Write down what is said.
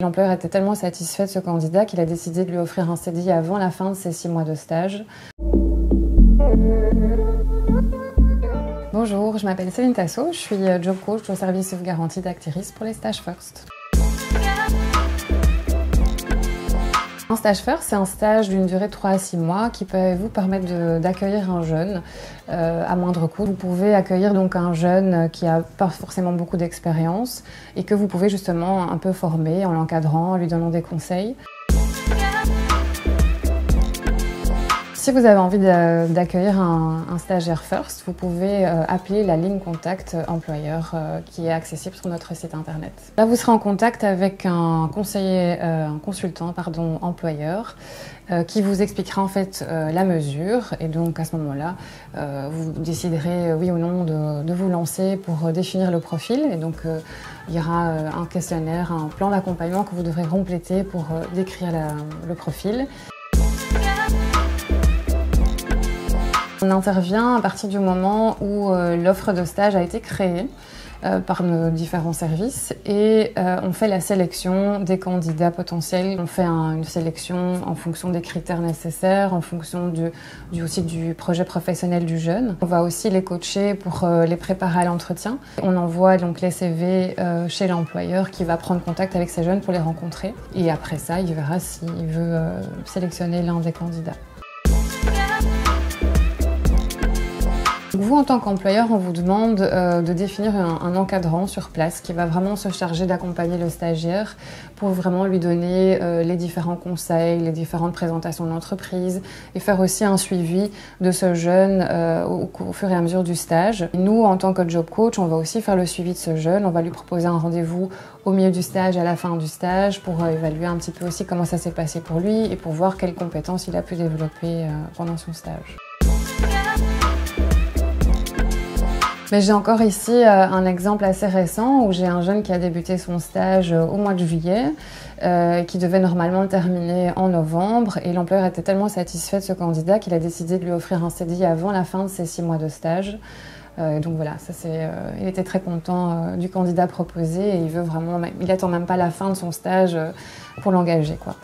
L'employeur était tellement satisfait de ce candidat qu'il a décidé de lui offrir un CDI avant la fin de ses 6 mois de stage. Bonjour, je m'appelle Céline Tasso, je suis job coach au service Sauve Garantie d'Actiris pour les stages First. Un stage First, c'est un stage d'une durée de 3 à 6 mois qui peut vous permettre d'accueillir un jeune à moindre coût. Vous pouvez accueillir donc un jeune qui n'a pas forcément beaucoup d'expérience et que vous pouvez justement un peu former en l'encadrant, en lui donnant des conseils. Si vous avez envie d'accueillir un stagiaire First, vous pouvez appeler la ligne contact employeur qui est accessible sur notre site internet. Là, vous serez en contact avec un consultant employeur qui vous expliquera en fait la mesure, et donc à ce moment-là, vous déciderez oui ou non de vous lancer pour définir le profil. Et donc il y aura un questionnaire, un plan d'accompagnement que vous devrez compléter pour décrire le profil. On intervient à partir du moment où l'offre de stage a été créée par nos différents services et on fait la sélection des candidats potentiels. On fait une sélection en fonction des critères nécessaires, en fonction aussi du projet professionnel du jeune. On va aussi les coacher pour les préparer à l'entretien. On envoie donc les CV chez l'employeur qui va prendre contact avec ces jeunes pour les rencontrer. Et après ça, il verra s'il veut sélectionner l'un des candidats. Vous, en tant qu'employeur, on vous demande de définir un encadrant sur place qui va vraiment se charger d'accompagner le stagiaire pour vraiment lui donner les différents conseils, les différentes présentations de l'entreprise et faire aussi un suivi de ce jeune au fur et à mesure du stage. Et nous, en tant que job coach, on va aussi faire le suivi de ce jeune. On va lui proposer un rendez-vous au milieu du stage, à la fin du stage, pour évaluer un petit peu aussi comment ça s'est passé pour lui et pour voir quelles compétences il a pu développer pendant son stage. Mais j'ai encore ici un exemple assez récent où j'ai un jeune qui a débuté son stage au mois de juillet, qui devait normalement le terminer en novembre, et l'employeur était tellement satisfait de ce candidat qu'il a décidé de lui offrir un CDI avant la fin de ses 6 mois de stage. Donc voilà, il était très content du candidat proposé et il attend même pas la fin de son stage pour l'engager, quoi.